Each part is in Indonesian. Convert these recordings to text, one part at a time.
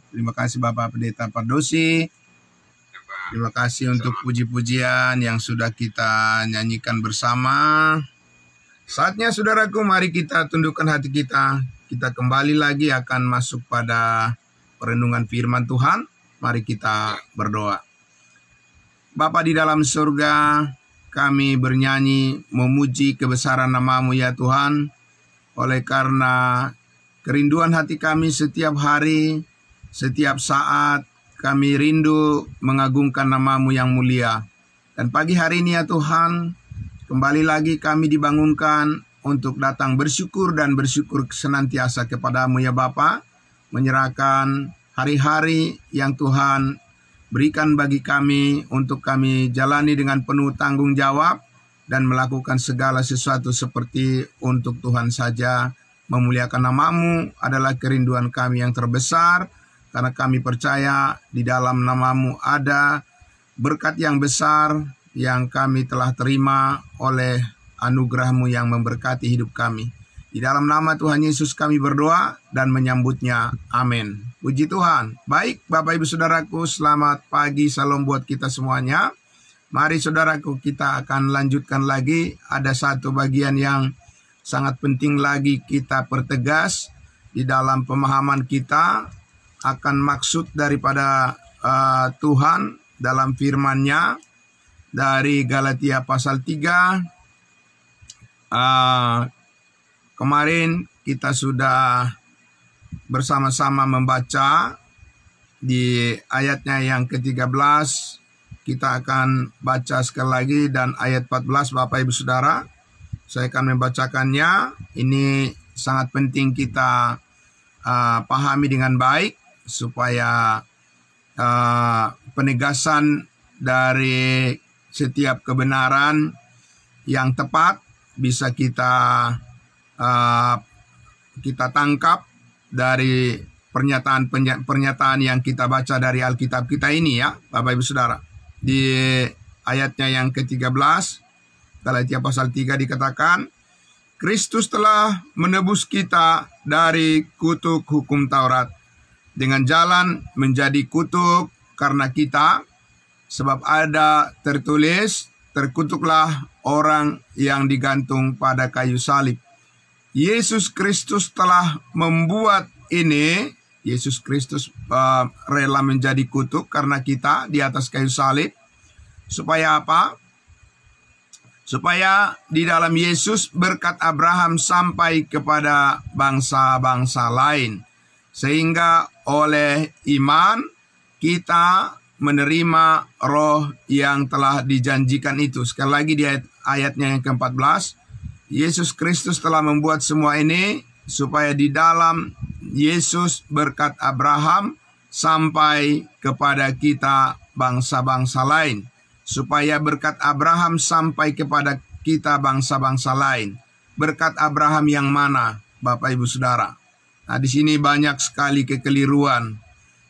Terima kasih Bapak Pendeta Pardosi. Terima kasih untuk puji-pujian yang sudah kita nyanyikan bersama. Saatnya saudaraku, mari kita tundukkan hati kita. Kita kembali lagi akan masuk pada perenungan firman Tuhan. Mari kita berdoa. Bapa di dalam surga, kami bernyanyi memuji kebesaran nama-Mu ya Tuhan. Oleh karena kerinduan hati kami setiap hari, setiap saat, kami rindu mengagungkan nama-Mu yang mulia. Dan pagi hari ini ya Tuhan, kembali lagi kami dibangunkan untuk datang bersyukur dan bersyukur senantiasa kepada-Mu ya Bapa, menyerahkan hari-hari yang Tuhan berikan bagi kami untuk kami jalani dengan penuh tanggung jawab dan melakukan segala sesuatu seperti untuk Tuhan saja. Memuliakan nama-Mu adalah kerinduan kami yang terbesar, karena kami percaya di dalam nama-Mu ada berkat yang besar yang kami telah terima oleh anugerah-Mu yang memberkati hidup kami. Di dalam nama Tuhan Yesus kami berdoa dan menyambutnya. Amin. Puji Tuhan. Baik Bapak Ibu Saudaraku, selamat pagi, salam buat kita semuanya. Mari saudaraku, kita akan lanjutkan lagi. Ada satu bagian yang sangat penting lagi kita pertegas di dalam pemahaman kita akan maksud daripada Tuhan dalam firman-Nya dari Galatia pasal 3. Kemarin kita sudah bersama-sama membaca di ayatnya yang ke-13. Kita akan baca sekali lagi dan ayat 14 Bapak Ibu Saudara. Saya akan membacakannya. Ini sangat penting kita pahami dengan baik supaya penegasan dari setiap kebenaran yang tepat bisa kita tangkap dari pernyataan yang kita baca dari Alkitab kita ini ya Bapak Ibu Saudara. Di ayatnya yang ke-13 Galatia pasal 3 dikatakan, Kristus telah menebus kita dari kutuk hukum Taurat dengan jalan menjadi kutuk karena kita, sebab ada tertulis, terkutuklah orang yang digantung pada kayu salib. Yesus Kristus telah membuat ini. Yesus Kristus rela menjadi kutuk karena kita di atas kayu salib. Supaya apa? Supaya di dalam Yesus berkat Abraham sampai kepada bangsa-bangsa lain. Sehingga oleh iman kita menerima roh yang telah dijanjikan itu. Sekali lagi di ayatnya yang ke-14. Yesus Kristus telah membuat semua ini supaya di dalam Yesus berkat Abraham sampai kepada kita bangsa-bangsa lain. Supaya berkat Abraham sampai kepada kita bangsa-bangsa lain. Berkat Abraham yang mana, Bapak Ibu Saudara? Nah, di sini banyak sekali kekeliruan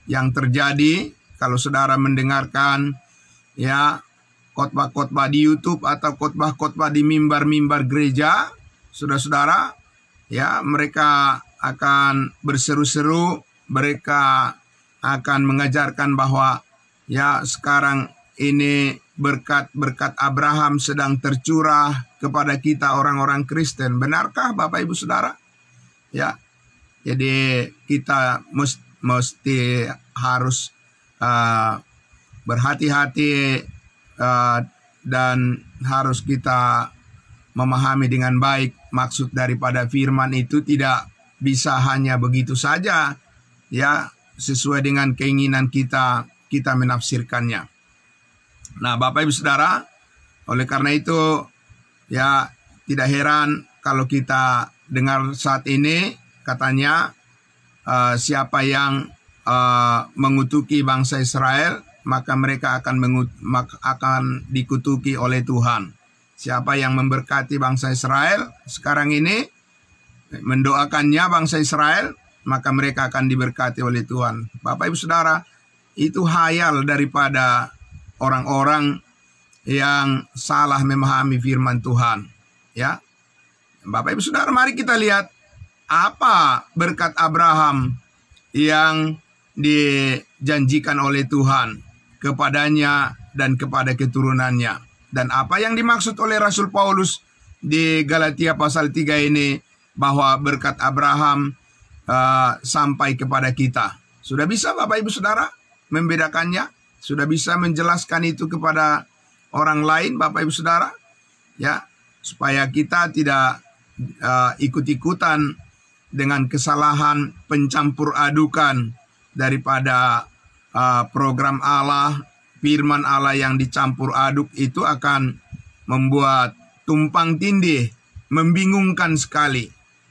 yang terjadi kalau saudara mendengarkan ya khotbah-khotbah di YouTube atau khotbah-khotbah di mimbar-mimbar gereja, saudara-saudara, ya mereka akan berseru-seru, mereka akan mengajarkan bahwa ya sekarang ini berkat-berkat Abraham sedang tercurah kepada kita orang-orang Kristen. Benarkah Bapak Ibu Saudara? Ya, jadi kita mesti harus berhati-hati dan harus kita memahami dengan baik maksud daripada firman itu. Tidak bisa hanya begitu saja ya sesuai dengan keinginan kita menafsirkannya. Nah Bapak Ibu Saudara, oleh karena itu ya tidak heran kalau kita dengar saat ini katanya siapa yang mengutuki bangsa Israel, maka mereka akan dikutuki oleh Tuhan. Siapa yang memberkati bangsa Israel sekarang ini, mendoakannya bangsa Israel, maka mereka akan diberkati oleh Tuhan. Bapak Ibu Saudara, itu hayal daripada orang-orang yang salah memahami firman Tuhan. Ya, Bapak Ibu Saudara, mari kita lihat apa berkat Abraham yang dijanjikan oleh Tuhan kepadanya dan kepada keturunannya. Dan apa yang dimaksud oleh Rasul Paulus di Galatia pasal 3 ini, bahwa berkat Abraham sampai kepada kita. Sudah bisa Bapak Ibu Saudara membedakannya? Sudah bisa menjelaskan itu kepada orang lain Bapak Ibu Saudara? Ya, supaya kita tidak ikut-ikutan dengan kesalahan pencampur adukan daripada program Allah, firman Allah yang dicampur aduk itu akan membuat tumpang tindih, membingungkan sekali.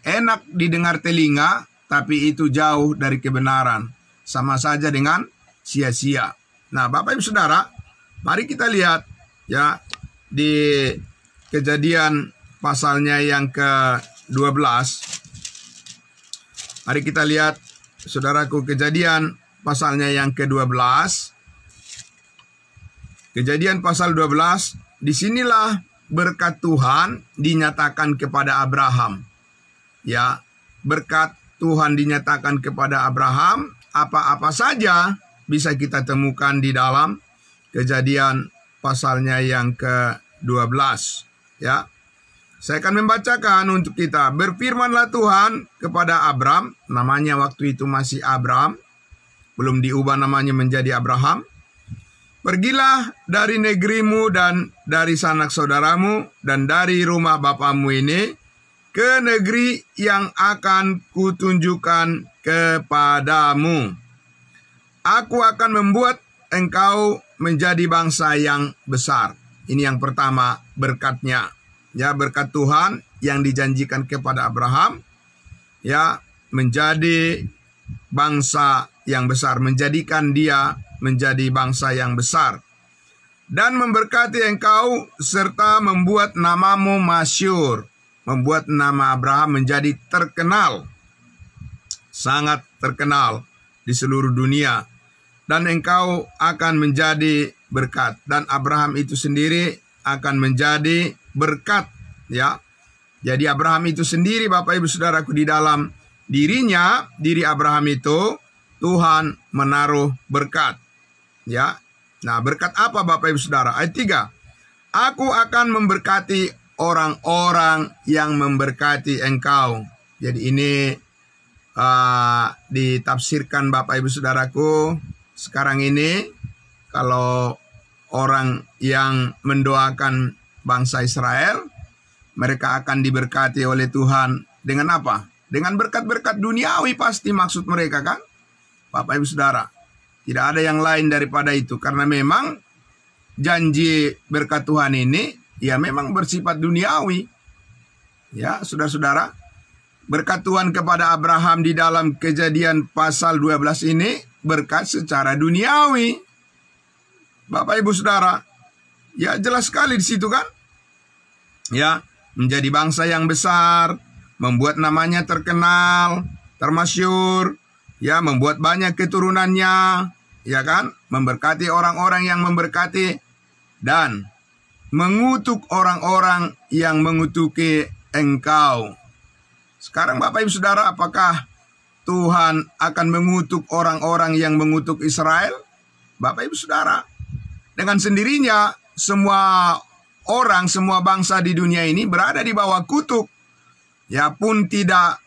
Enak didengar telinga, tapi itu jauh dari kebenaran. Sama saja dengan sia-sia. Nah, Bapak Ibu Saudara, mari kita lihat ya di Kejadian pasalnya yang ke-12. Mari kita lihat, saudaraku, Kejadian pasalnya yang ke-12. Kejadian pasal 12, disinilah berkat Tuhan dinyatakan kepada Abraham. Ya, berkat Tuhan dinyatakan kepada Abraham, apa-apa saja bisa kita temukan di dalam Kejadian pasalnya yang ke-12. Ya, saya akan membacakan untuk kita. Berfirmanlah Tuhan kepada Abram, namanya waktu itu masih Abram, belum diubah namanya menjadi Abraham. Pergilah dari negerimu dan dari sanak saudaramu dan dari rumah bapamu ini ke negeri yang akan kutunjukkan kepadamu. Aku akan membuat engkau menjadi bangsa yang besar. Ini yang pertama, berkatnya. Ya, berkat Tuhan yang dijanjikan kepada Abraham, ya, menjadi bangsa yang besar, menjadikan dia menjadi bangsa yang besar, dan memberkati engkau serta membuat namamu masyhur, membuat nama Abraham menjadi terkenal, sangat terkenal di seluruh dunia, dan engkau akan menjadi berkat. Dan Abraham itu sendiri akan menjadi berkat, ya. Jadi Abraham itu sendiri, Bapak Ibu Saudaraku, di dalam dirinya, diri Abraham itu Tuhan menaruh berkat. Ya. Nah, berkat apa Bapak Ibu Saudara? Ayat 3. Aku akan memberkati orang-orang yang memberkati engkau. Jadi ini ditafsirkan Bapak Ibu Saudaraku. Sekarang ini kalau orang yang mendoakan bangsa Israel, mereka akan diberkati oleh Tuhan dengan apa? Dengan berkat-berkat duniawi pasti maksud mereka, kan? Bapak Ibu Saudara, tidak ada yang lain daripada itu. Karena memang janji berkat Tuhan ini ya memang bersifat duniawi. Ya, saudara-saudara, berkat Tuhan kepada Abraham di dalam Kejadian pasal 12 ini berkat secara duniawi. Bapak Ibu Saudara, ya jelas sekali di situ, kan? Ya, menjadi bangsa yang besar, membuat namanya terkenal, termasyhur, ya, membuat banyak keturunannya, ya kan? Memberkati orang-orang yang memberkati dan mengutuk orang-orang yang mengutuki engkau. Sekarang Bapak Ibu Saudara, apakah Tuhan akan mengutuk orang-orang yang mengutuk Israel? Bapak Ibu Saudara, dengan sendirinya semua orang, semua bangsa di dunia ini berada di bawah kutuk. Ya, pun tidak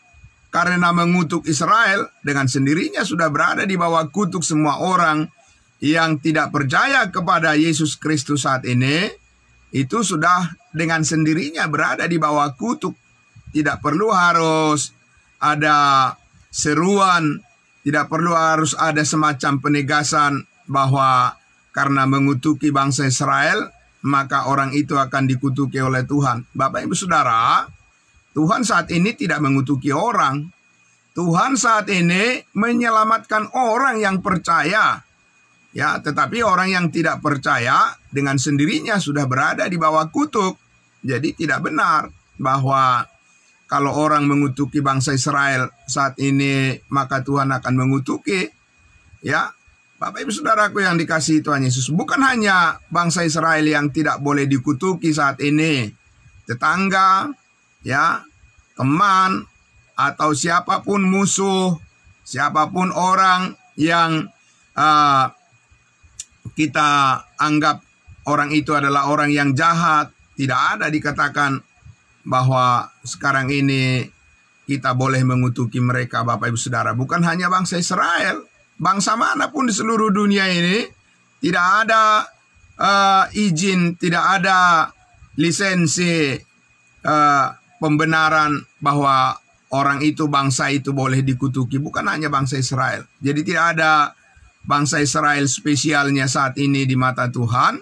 karena mengutuk Israel, dengan sendirinya sudah berada di bawah kutuk semua orang yang tidak percaya kepada Yesus Kristus saat ini. Itu sudah dengan sendirinya berada di bawah kutuk. Tidak perlu harus ada seruan, tidak perlu harus ada semacam penegasan bahwa karena mengutuki bangsa Israel, maka orang itu akan dikutuki oleh Tuhan. Bapak Ibu Saudara, Tuhan saat ini tidak mengutuki orang. Tuhan saat ini menyelamatkan orang yang percaya. Ya, tetapi orang yang tidak percaya dengan sendirinya sudah berada di bawah kutuk. Jadi tidak benar bahwa kalau orang mengutuki bangsa Israel saat ini, maka Tuhan akan mengutuki. Ya, Bapak Ibu Saudaraku yang dikasihi Tuhan Yesus, bukan hanya bangsa Israel yang tidak boleh dikutuki saat ini. Tetangga, ya, teman, atau siapapun musuh, siapapun orang yang kita anggap orang itu adalah orang yang jahat. Tidak ada dikatakan bahwa sekarang ini kita boleh mengutuki mereka, Bapak Ibu Saudara. Bukan hanya bangsa Israel, bangsa manapun di seluruh dunia ini tidak ada izin, tidak ada lisensi pembenaran bahwa orang itu, bangsa itu boleh dikutuki. Bukan hanya bangsa Israel. Jadi tidak ada bangsa Israel spesialnya saat ini di mata Tuhan.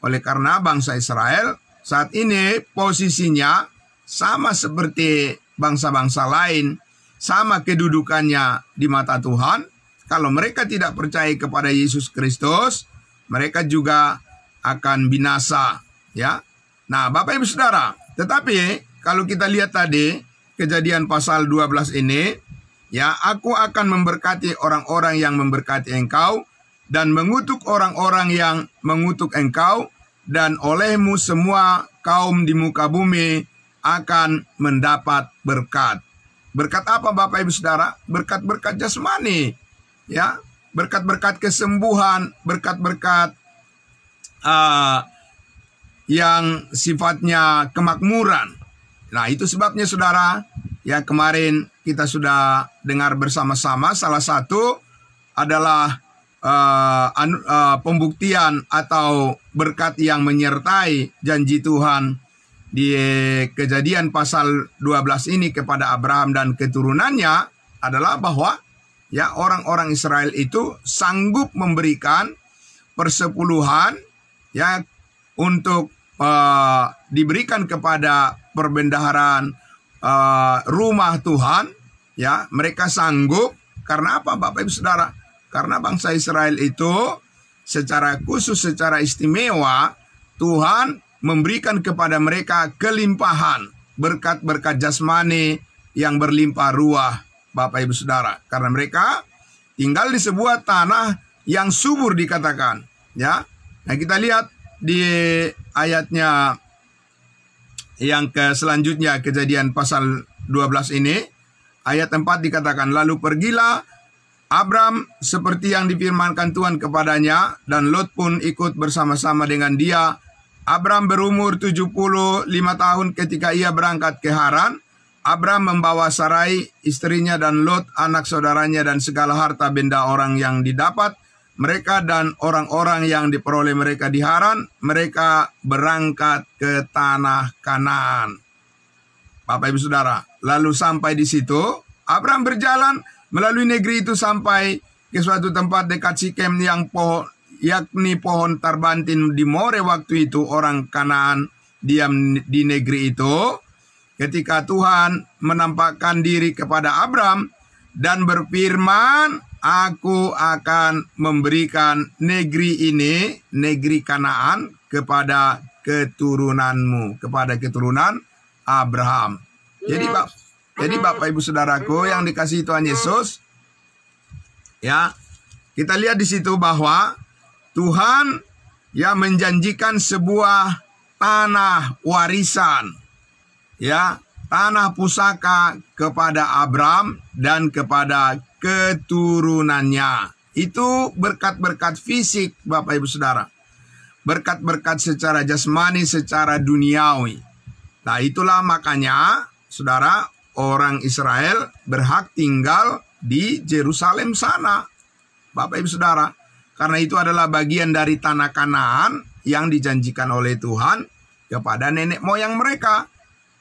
Oleh karena bangsa Israel saat ini posisinya sama seperti bangsa-bangsa lain, sama kedudukannya di mata Tuhan. Kalau mereka tidak percaya kepada Yesus Kristus, mereka juga akan binasa, ya. Nah, Bapak Ibu Saudara, tetapi kalau kita lihat tadi Kejadian pasal 12 ini, ya, aku akan memberkati orang-orang yang memberkati engkau dan mengutuk orang-orang yang mengutuk engkau, dan olehmu semua kaum di muka bumi akan mendapat berkat. Berkat apa, Bapak Ibu Saudara? Berkat-berkat jasmani, ya, berkat-berkat kesembuhan, berkat-berkat yang sifatnya kemakmuran. Nah, itu sebabnya Saudara, ya, kemarin kita sudah dengar bersama-sama, salah satu adalah pembuktian atau berkat yang menyertai janji Tuhan di Kejadian pasal 12 ini kepada Abraham dan keturunannya adalah bahwa, ya, orang-orang Israel itu sanggup memberikan persepuluhan, ya, untuk diberikan kepada perbendaharaan rumah Tuhan, ya. Mereka sanggup karena apa, Bapak Ibu Saudara? Karena bangsa Israel itu secara khusus, secara istimewa, Tuhan memberikan kepada mereka kelimpahan berkat-berkat jasmani yang berlimpah ruah, Bapak Ibu Saudara. Karena mereka tinggal di sebuah tanah yang subur dikatakan, ya. Nah, kita lihat di ayatnya yang selanjutnya, Kejadian pasal 12 ini, ayat 4 dikatakan, lalu pergilah Abram seperti yang difirmankan Tuhan kepadanya, dan Lot pun ikut bersama-sama dengan dia. Abram berumur 75 tahun ketika ia berangkat ke Haran. Abram membawa Sarai istrinya dan Lot anak saudaranya dan segala harta benda orang yang didapat mereka dan orang-orang yang diperoleh mereka di Haran. Mereka berangkat ke tanah Kanaan. Bapak Ibu Saudara, lalu sampai di situ Abram berjalan melalui negeri itu sampai ke suatu tempat dekat Sikem yang yakni pohon tarbantin di More. Waktu itu orang Kanaan diam di negeri itu. Ketika Tuhan menampakkan diri kepada Abram dan berfirman, aku akan memberikan negeri ini, negeri Kanaan, kepada keturunanmu, kepada keturunan Abraham. Jadi Bapak Ibu Saudaraku yang dikasihi Tuhan Yesus, ya, kita lihat di situ bahwa Tuhan, ya, menjanjikan sebuah tanah warisan, ya, tanah pusaka kepada Abram dan kepada keturunannya. Itu berkat-berkat fisik, Bapak Ibu Saudara. Berkat-berkat secara jasmani, secara duniawi. Nah, itulah makanya, Saudara, orang Israel berhak tinggal di Yerusalem sana, Bapak Ibu Saudara. Karena itu adalah bagian dari tanah Kanaan yang dijanjikan oleh Tuhan kepada nenek moyang mereka.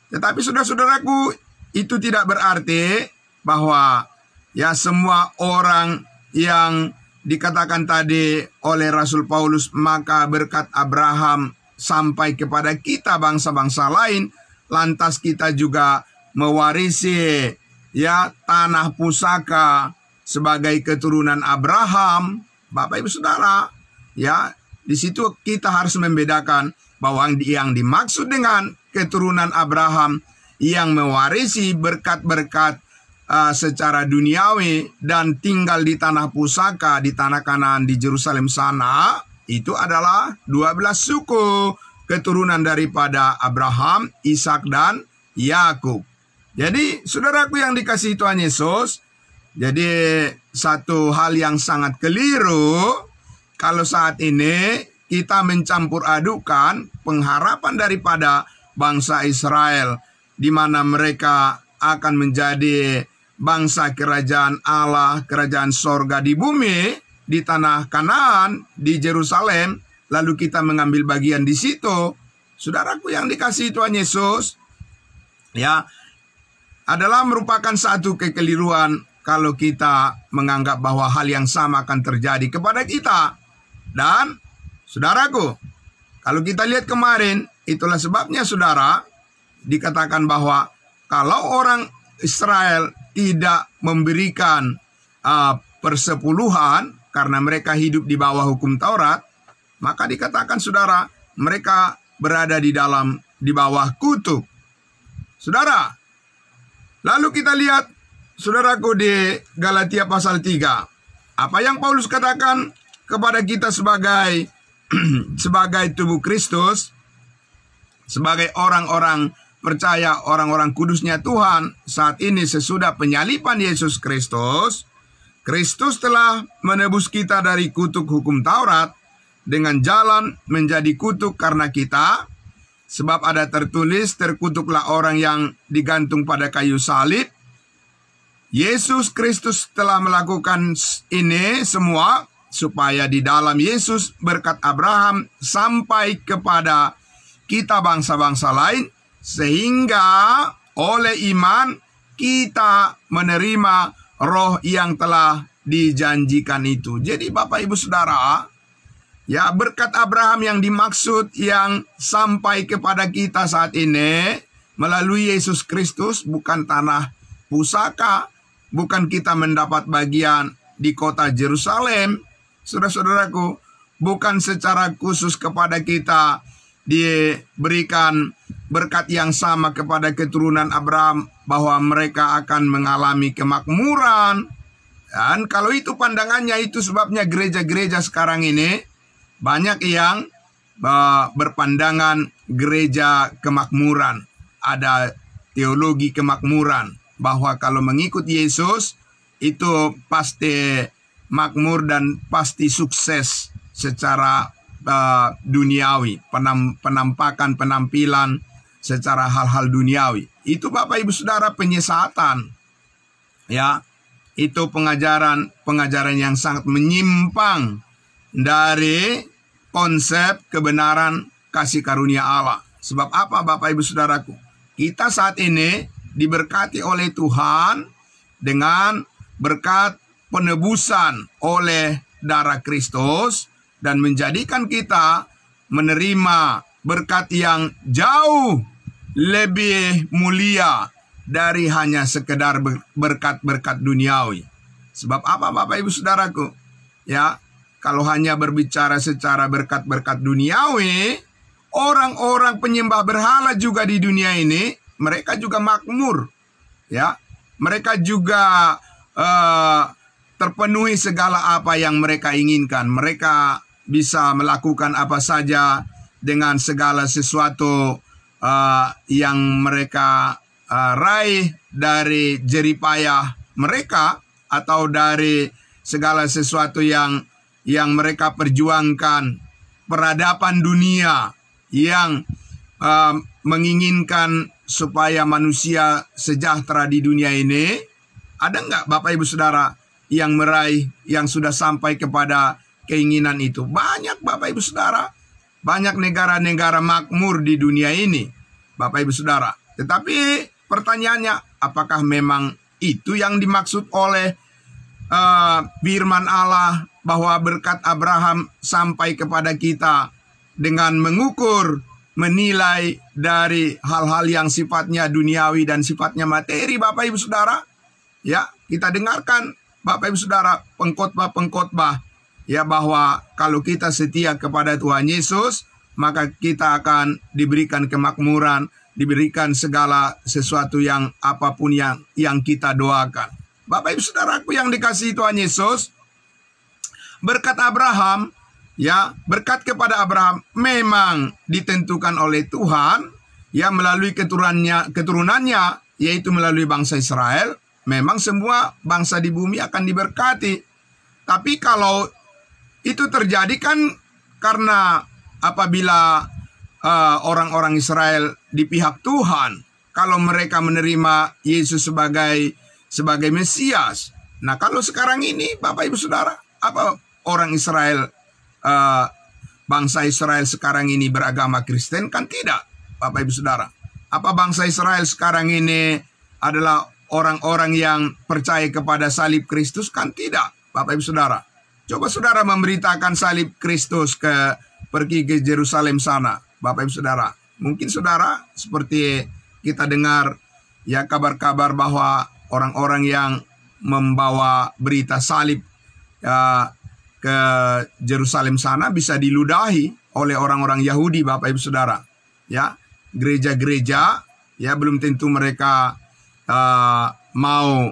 Tetapi saudara-saudaraku, itu tidak berarti bahwa, ya, semua orang yang dikatakan tadi oleh Rasul Paulus, maka berkat Abraham sampai kepada kita bangsa-bangsa lain, lantas kita juga mewarisi, ya, tanah pusaka sebagai keturunan Abraham. Bapak Ibu Saudara, ya, di situ kita harus membedakan bahwa yang dimaksud dengan keturunan Abraham yang mewarisi berkat-berkat secara duniawi dan tinggal di tanah pusaka, di tanah Kanaan, di Yerusalem sana, itu adalah 12 suku keturunan daripada Abraham, Ishak, dan Yakub. Jadi, saudaraku yang dikasihi Tuhan Yesus, jadi satu hal yang sangat keliru kalau saat ini kita mencampur adukan pengharapan daripada bangsa Israel, di mana mereka akan menjadi bangsa kerajaan Allah, kerajaan sorga di bumi, di tanah Kanaan, di Yerusalem, lalu kita mengambil bagian di situ. Saudaraku yang dikasihi Tuhan Yesus, ya, adalah merupakan satu kekeliruan kalau kita menganggap bahwa hal yang sama akan terjadi kepada kita. Dan saudaraku, kalau kita lihat kemarin, itulah sebabnya saudara, dikatakan bahwa kalau orang Israel tidak memberikan persepuluhan karena mereka hidup di bawah hukum Taurat, maka dikatakan saudara, mereka berada di bawah kutuk. Saudara, lalu kita lihat saudaraku di Galatia pasal 3. Apa yang Paulus katakan kepada kita sebagai tubuh Kristus, sebagai orang-orang percaya, orang-orang kudusnya Tuhan, saat ini sesudah penyaliban Yesus Kristus, Kristus telah menebus kita dari kutuk hukum Taurat dengan jalan menjadi kutuk karena kita, sebab ada tertulis, terkutuklah orang yang digantung pada kayu salib. Yesus Kristus telah melakukan ini semua supaya di dalam Yesus berkat Abraham sampai kepada kita bangsa-bangsa lain, sehingga oleh iman kita menerima roh yang telah dijanjikan itu. Jadi Bapak Ibu Saudara, ya, berkat Abraham yang dimaksud yang sampai kepada kita saat ini melalui Yesus Kristus, bukan tanah pusaka, bukan kita mendapat bagian di kota Yerusalem, saudara-saudaraku, bukan secara khusus kepada kita diberikan berkat yang sama kepada keturunan Abraham, bahwa mereka akan mengalami kemakmuran. Dan kalau itu pandangannya, itu sebabnya gereja-gereja sekarang ini banyak yang berpandangan gereja kemakmuran. Ada teologi kemakmuran, bahwa kalau mengikut Yesus itu pasti makmur dan pasti sukses secara duniawi, penampakan, penampilan secara hal-hal duniawi. Itu Bapak Ibu Saudara penyesatan. Ya, itu pengajaran yang sangat menyimpang dari konsep kebenaran kasih karunia Allah. Sebab apa Bapak Ibu Saudaraku? Kita saat ini diberkati oleh Tuhan dengan berkat penebusan oleh darah Kristus, dan menjadikan kita menerima berkat yang jauh lebih mulia dari hanya sekedar berkat-berkat duniawi. Sebab apa Bapak Ibu Saudaraku? Ya, kalau hanya berbicara secara berkat-berkat duniawi, orang-orang penyembah berhala juga di dunia ini, mereka juga makmur. Ya, mereka juga terpenuhi segala apa yang mereka inginkan. Mereka bisa melakukan apa saja dengan segala sesuatu yang mereka raih dari jeripayah mereka, atau dari segala sesuatu yang mereka perjuangkan. Peradaban dunia yang menginginkan supaya manusia sejahtera di dunia ini. Ada nggak Bapak Ibu Saudara yang meraih, yang sudah sampai kepada keinginan itu? Banyak Bapak Ibu Saudara. Banyak negara-negara makmur di dunia ini, Bapak Ibu Saudara. Tetapi pertanyaannya, apakah memang itu yang dimaksud oleh firman Allah, bahwa berkat Abraham sampai kepada kita dengan mengukur, menilai dari hal-hal yang sifatnya duniawi dan sifatnya materi, Bapak Ibu Saudara? Ya, kita dengarkan Bapak Ibu Saudara pengkhotbah-pengkhotbah, ya, bahwa kalau kita setia kepada Tuhan Yesus, maka kita akan diberikan kemakmuran, diberikan segala sesuatu yang apapun yang kita doakan. Bapak Ibu Saudaraku yang dikasihi Tuhan Yesus, berkat Abraham, ya, berkat kepada Abraham memang ditentukan oleh Tuhan, ya, melalui keturunannya, yaitu melalui bangsa Israel. memang semua bangsa di bumi akan diberkati. Tapi kalau itu terjadi kan karena apabila orang-orang Israel di pihak Tuhan, kalau mereka menerima Yesus sebagai Mesias. Nah, kalau sekarang ini Bapak Ibu Saudara, apa orang Israel, bangsa Israel sekarang ini beragama Kristen? Kan tidak, Bapak Ibu Saudara. Apa bangsa Israel sekarang ini adalah orang-orang yang percaya kepada salib Kristus? Kan tidak, Bapak Ibu Saudara. Coba saudara memberitakan salib Kristus pergi ke Yerusalem sana, Bapak Ibu Saudara. Mungkin saudara seperti kita dengar ya kabar-kabar bahwa orang-orang yang membawa berita salib ke Yerusalem sana bisa diludahi oleh orang-orang Yahudi, Bapak Ibu Saudara. Ya, gereja-gereja ya belum tentu mereka mau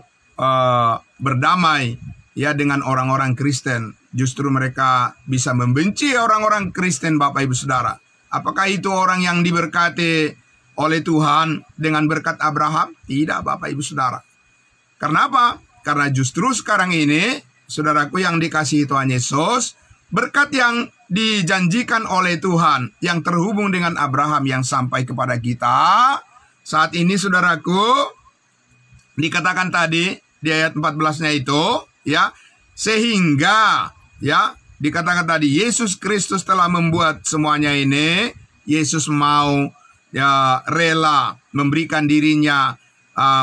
berdamai ya dengan orang-orang Kristen. Justru mereka bisa membenci orang-orang Kristen, Bapak Ibu Saudara. Apakah itu orang yang diberkati oleh Tuhan dengan berkat Abraham? Tidak, Bapak Ibu Saudara. Karena apa? Karena justru sekarang ini, saudaraku yang dikasihi Tuhan Yesus, berkat yang dijanjikan oleh Tuhan yang terhubung dengan Abraham yang sampai kepada kita saat ini, saudaraku, dikatakan tadi di ayat 14-nya itu, ya, sehingga, ya, dikatakan tadi Yesus Kristus telah membuat semuanya ini. Yesus mau ya rela memberikan dirinya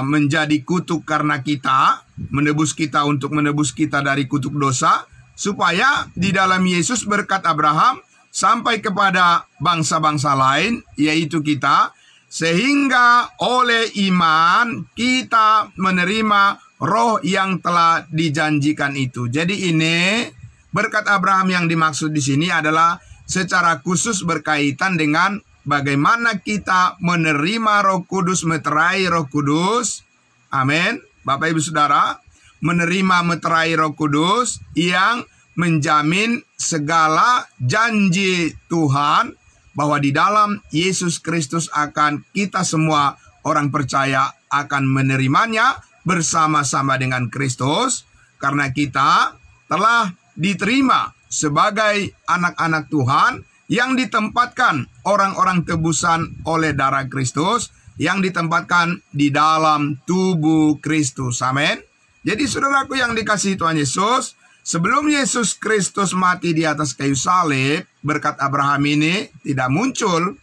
menjadi kutuk karena kita, menebus kita untuk menebus kita dari kutuk dosa, supaya di dalam Yesus berkat Abraham sampai kepada bangsa-bangsa lain, yaitu kita, sehingga oleh iman kita menerima roh yang telah dijanjikan itu. Jadi ini berkat Abraham yang dimaksud di sini adalah secara khusus berkaitan dengan bagaimana kita menerima Roh Kudus, meterai Roh Kudus. Amin. Bapak Ibu Saudara, menerima meterai Roh Kudus yang menjamin segala janji Tuhan bahwa di dalam Yesus Kristus akan kita semua orang percaya akan menerimanya bersama-sama dengan Kristus, karena kita telah diterima sebagai anak-anak Tuhan yang ditempatkan orang-orang tebusan oleh darah Kristus, yang ditempatkan di dalam tubuh Kristus. Amin. Jadi saudaraku yang dikasihi Tuhan Yesus, sebelum Yesus Kristus mati di atas kayu salib, berkat Abraham ini tidak muncul.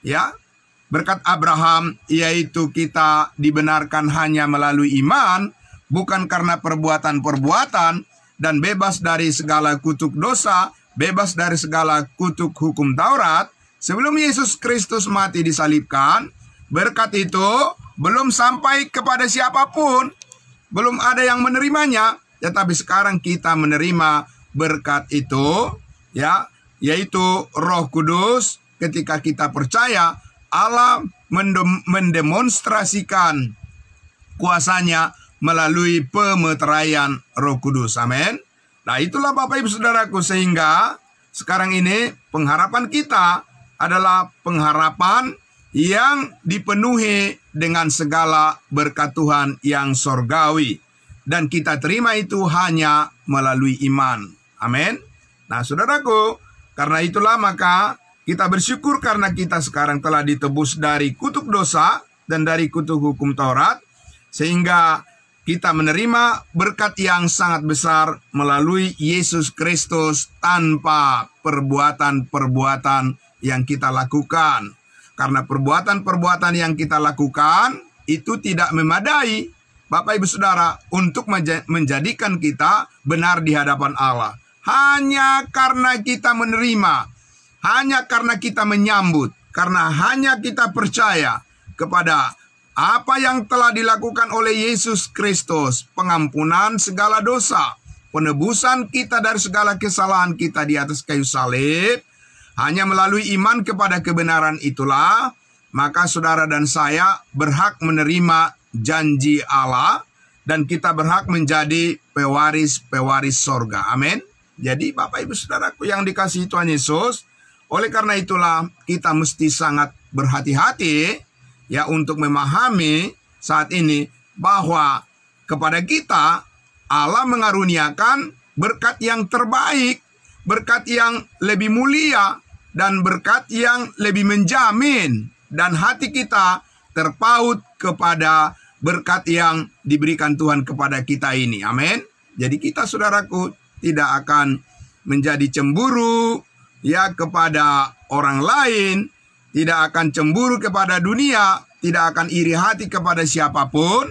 Ya, berkat Abraham yaitu kita dibenarkan hanya melalui iman, bukan karena perbuatan-perbuatan, dan bebas dari segala kutuk dosa, bebas dari segala kutuk hukum Taurat. Sebelum Yesus Kristus mati disalibkan, berkat itu belum sampai kepada siapapun, belum ada yang menerimanya. Tetapi sekarang kita menerima berkat itu, ya, yaitu Roh Kudus. Ketika kita percaya, Allah mendemonstrasikan kuasanya melalui pemeteraian Roh Kudus. Amin. Nah, itulah Bapak Ibu Saudaraku, sehingga sekarang ini pengharapan kita adalah pengharapan yang dipenuhi dengan segala berkat Tuhan yang sorgawi. Dan kita terima itu hanya melalui iman. Amin. Nah, saudaraku, karena itulah maka kita bersyukur karena kita sekarang telah ditebus dari kutuk dosa dan dari kutuk hukum Taurat, sehingga kita menerima berkat yang sangat besar melalui Yesus Kristus tanpa perbuatan-perbuatan yang kita lakukan. Karena perbuatan-perbuatan yang kita lakukan itu tidak memadai, Bapak Ibu Saudara, untuk menjadikan kita benar di hadapan Allah. Hanya karena kita menerima, hanya karena kita menyambut, karena hanya kita percaya kepada apa yang telah dilakukan oleh Yesus Kristus, pengampunan segala dosa, penebusan kita dari segala kesalahan kita di atas kayu salib, hanya melalui iman kepada kebenaran itulah, maka saudara dan saya berhak menerima janji Allah, dan kita berhak menjadi pewaris-pewaris sorga. Amin. Jadi Bapak Ibu Saudaraku yang dikasihi Tuhan Yesus, oleh karena itulah kita mesti sangat berhati-hati ya untuk memahami saat ini bahwa kepada kita, Allah mengaruniakan berkat yang terbaik, berkat yang lebih mulia, dan berkat yang lebih menjamin. Dan hati kita terpaut kepada berkat yang diberikan Tuhan kepada kita ini. Amin. Jadi kita, saudaraku, tidak akan menjadi cemburu ya kepada orang lain, tidak akan cemburu kepada dunia, tidak akan iri hati kepada siapapun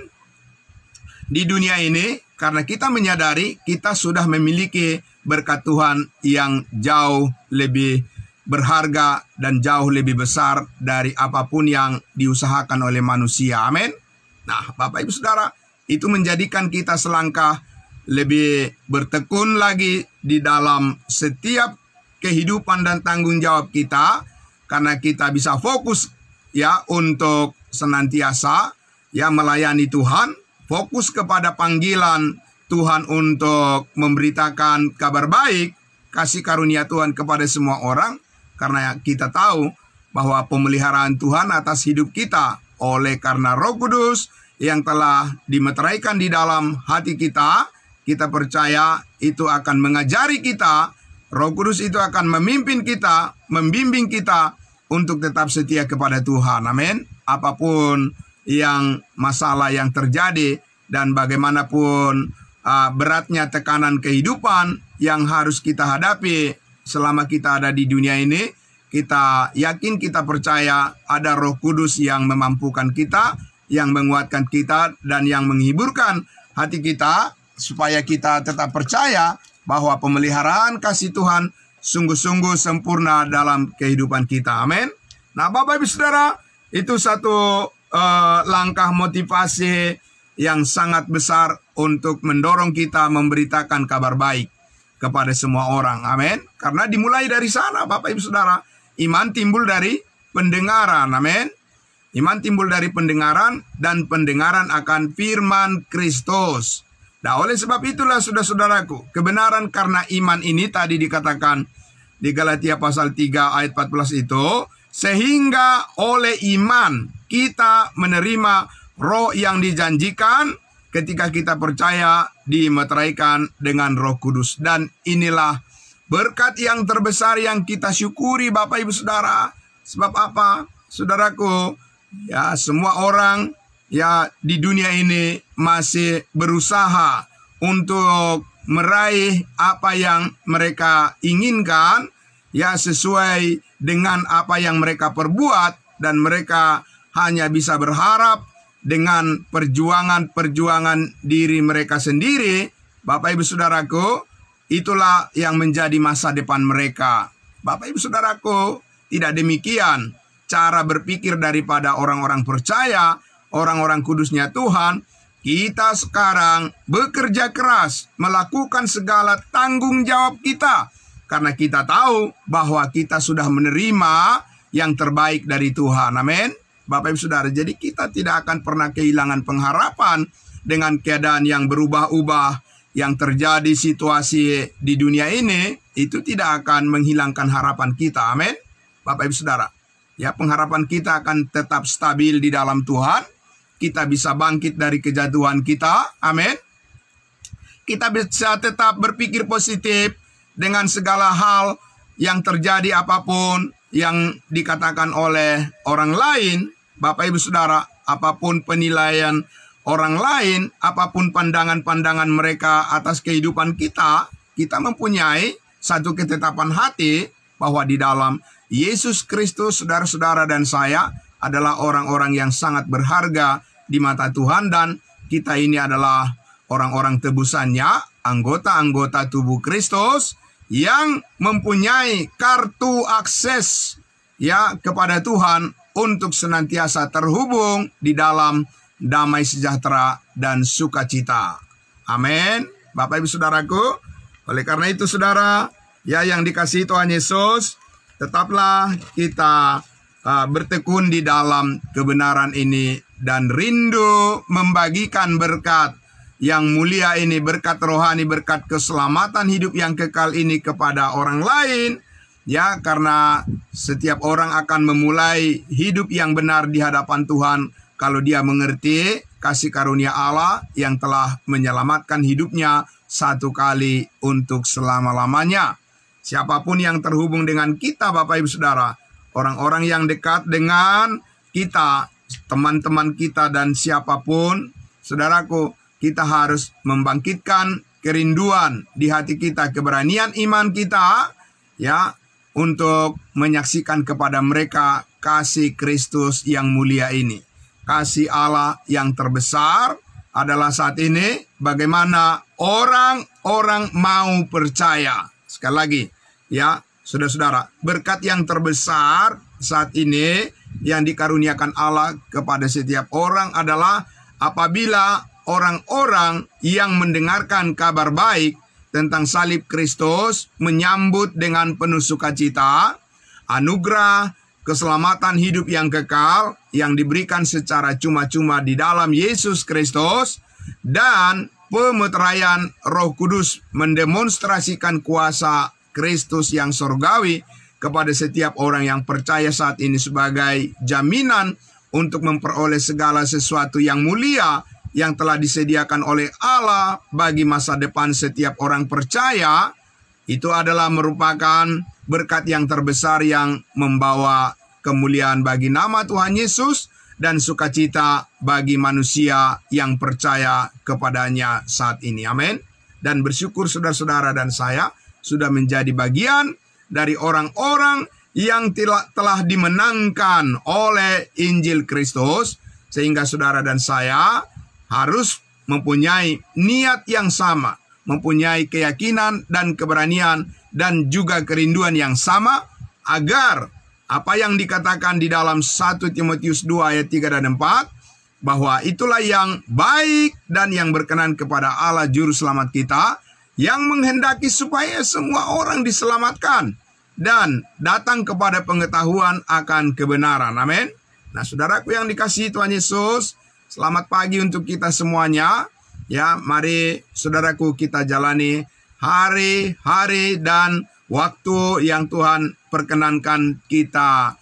di dunia ini, karena kita menyadari kita sudah memiliki berkat Tuhan yang jauh lebih berharga dan jauh lebih besar dari apapun yang diusahakan oleh manusia. Amin. Nah, Bapak Ibu Saudara, itu menjadikan kita selangkah lebih bertekun lagi di dalam setiap kehidupan dan tanggung jawab kita, karena kita bisa fokus ya untuk senantiasa ya melayani Tuhan, fokus kepada panggilan Tuhan untuk memberitakan kabar baik, kasih karunia Tuhan kepada semua orang, karena kita tahu bahwa pemeliharaan Tuhan atas hidup kita oleh karena Roh Kudus yang telah dimeteraikan di dalam hati kita. Kita percaya itu akan mengajari kita, Roh Kudus itu akan memimpin kita, membimbing kita untuk tetap setia kepada Tuhan. Amin. Apapun yang masalah yang terjadi dan bagaimanapun beratnya tekanan kehidupan yang harus kita hadapi selama kita ada di dunia ini, kita yakin, kita percaya ada Roh Kudus yang memampukan kita, yang menguatkan kita, dan yang menghiburkan hati kita, supaya kita tetap percaya bahwa pemeliharaan kasih Tuhan sungguh-sungguh sempurna dalam kehidupan kita. Amin. Nah, Bapak Ibu Saudara, itu satu langkah motivasi yang sangat besar untuk mendorong kita memberitakan kabar baik kepada semua orang. Amin. Karena dimulai dari sana, Bapak Ibu Saudara. Iman timbul dari pendengaran. Amin. Iman timbul dari pendengaran, dan pendengaran akan firman Kristus. Nah, oleh sebab itulah, saudara-saudaraku, kebenaran karena iman ini tadi dikatakan di Galatia pasal 3 ayat 14 itu, sehingga oleh iman kita menerima roh yang dijanjikan ketika kita percaya dimeteraikan dengan Roh Kudus. Dan inilah berkat yang terbesar yang kita syukuri, Bapak Ibu Saudara. Sebab apa, saudaraku? Ya, semua orang ya di dunia ini masih berusaha untuk meraih apa yang mereka inginkan, ya sesuai dengan apa yang mereka perbuat, dan mereka hanya bisa berharap dengan perjuangan diri mereka sendiri. Bapak Ibu Saudaraku, itulah yang menjadi masa depan mereka. Bapak Ibu Saudaraku, tidak demikian cara berpikir daripada orang-orang percaya, orang-orang kudusnya Tuhan. Kita sekarang bekerja keras, melakukan segala tanggung jawab kita, karena kita tahu bahwa kita sudah menerima yang terbaik dari Tuhan. Amin. Bapak Ibu Saudara, jadi kita tidak akan pernah kehilangan pengharapan dengan keadaan yang berubah-ubah yang terjadi situasi di dunia ini. Itu tidak akan menghilangkan harapan kita. Amin. Bapak Ibu Saudara, ya, pengharapan kita akan tetap stabil di dalam Tuhan. Kita bisa bangkit dari kejatuhan kita. Amin. Kita bisa tetap berpikir positif dengan segala hal yang terjadi, apapun yang dikatakan oleh orang lain. Bapak Ibu Saudara, apapun penilaian orang lain, apapun pandangan-pandangan mereka atas kehidupan kita, kita mempunyai satu ketetapan hati bahwa di dalam Yesus Kristus, saudara-saudara dan saya adalah orang-orang yang sangat berharga di mata Tuhan, dan kita ini adalah orang-orang tebusannya, anggota-anggota tubuh Kristus yang mempunyai kartu akses ya kepada Tuhan untuk senantiasa terhubung di dalam damai sejahtera dan sukacita. Amin. Bapak Ibu Saudaraku, oleh karena itu saudara, ya yang dikasihi Tuhan Yesus, tetaplah kita bertekun di dalam kebenaran ini dan rindu membagikan berkat yang mulia ini, berkat rohani, berkat keselamatan hidup yang kekal ini kepada orang lain. Ya, karena setiap orang akan memulai hidup yang benar di hadapan Tuhan kalau dia mengerti kasih karunia Allah yang telah menyelamatkan hidupnya satu kali untuk selama-lamanya. Siapapun yang terhubung dengan kita, Bapak Ibu Saudara, orang-orang yang dekat dengan kita, teman-teman kita dan siapapun, saudaraku, kita harus membangkitkan kerinduan di hati kita, keberanian iman kita, ya, untuk menyaksikan kepada mereka kasih Kristus yang mulia ini. Kasih Allah yang terbesar adalah saat ini bagaimana orang-orang mau percaya. Sekali lagi, ya, saudara-saudara, berkat yang terbesar saat ini yang dikaruniakan Allah kepada setiap orang adalah apabila orang-orang yang mendengarkan kabar baik tentang salib Kristus menyambut dengan penuh sukacita anugerah keselamatan hidup yang kekal yang diberikan secara cuma-cuma di dalam Yesus Kristus, dan pemeteraian Roh Kudus mendemonstrasikan kuasa Kristus yang surgawi kepada setiap orang yang percaya saat ini sebagai jaminan untuk memperoleh segala sesuatu yang mulia yang telah disediakan oleh Allah bagi masa depan setiap orang percaya. Itu adalah merupakan berkat yang terbesar yang membawa kemuliaan bagi nama Tuhan Yesus dan sukacita bagi manusia yang percaya kepadanya saat ini. Amin. Dan bersyukur saudara-saudara dan saya sudah menjadi bagian dari orang-orang yang telah dimenangkan oleh Injil Kristus, sehingga saudara dan saya harus mempunyai niat yang sama, mempunyai keyakinan dan keberanian dan juga kerinduan yang sama, agar apa yang dikatakan di dalam 1 Timotius 2 ayat 3 dan 4, bahwa itulah yang baik dan yang berkenan kepada Allah Juru Selamat kita, yang menghendaki supaya semua orang diselamatkan dan datang kepada pengetahuan akan kebenaran. Amin. Nah, saudaraku yang dikasihi Tuhan Yesus, selamat pagi untuk kita semuanya. Ya, mari saudaraku kita jalani hari-hari dan waktu yang Tuhan perkenankan kita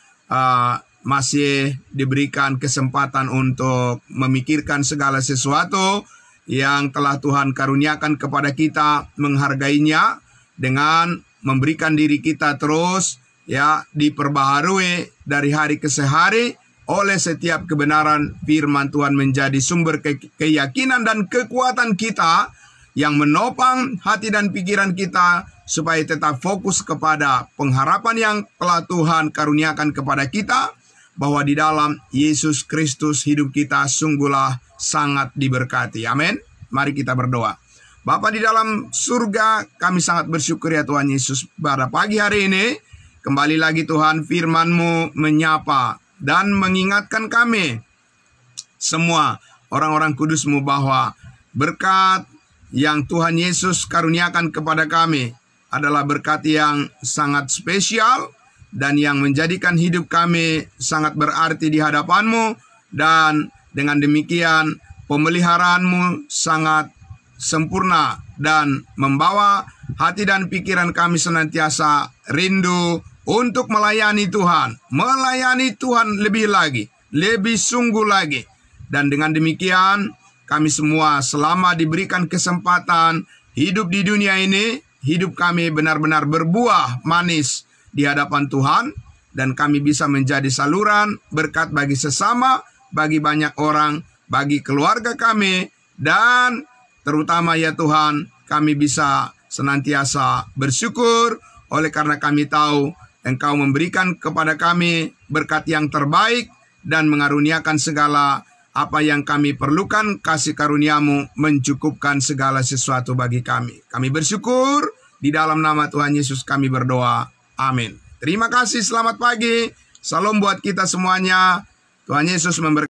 masih diberikan kesempatan untuk memikirkan segala sesuatu yang telah Tuhan karuniakan kepada kita, menghargainya dengan memberikan diri kita terus, ya, diperbaharui dari hari ke hari oleh setiap kebenaran firman Tuhan menjadi sumber keyakinan dan kekuatan kita yang menopang hati dan pikiran kita supaya tetap fokus kepada pengharapan yang telah Tuhan karuniakan kepada kita, bahwa di dalam Yesus Kristus hidup kita sungguhlah sangat diberkati. Amin. Mari kita berdoa. Bapa di dalam surga, kami sangat bersyukur ya Tuhan Yesus, pada pagi hari ini kembali lagi Tuhan firman-Mu menyapa dan mengingatkan kami semua orang-orang kudus-Mu bahwa berkat yang Tuhan Yesus karuniakan kepada kami adalah berkat yang sangat spesial dan yang menjadikan hidup kami sangat berarti di hadapan-Mu, dan dengan demikian pemeliharaanmu sangat sempurna dan membawa hati dan pikiran kami senantiasa rindu untuk melayani Tuhan lebih lagi, lebih sungguh lagi. Dan dengan demikian kami semua selama diberikan kesempatan hidup di dunia ini, hidup kami benar-benar berbuah manis di hadapan Tuhan, dan kami bisa menjadi saluran berkat bagi sesama, bagi banyak orang, bagi keluarga kami, dan terutama ya Tuhan, kami bisa senantiasa bersyukur oleh karena kami tahu Engkau memberikan kepada kami berkat yang terbaik dan mengaruniakan segala apa yang kami perlukan. Kasih karunia-Mu mencukupkan segala sesuatu bagi kami. Kami bersyukur, di dalam nama Tuhan Yesus kami berdoa. Amin. Terima kasih, selamat pagi. Salam buat kita semuanya. Tuhan Yesus memberkati.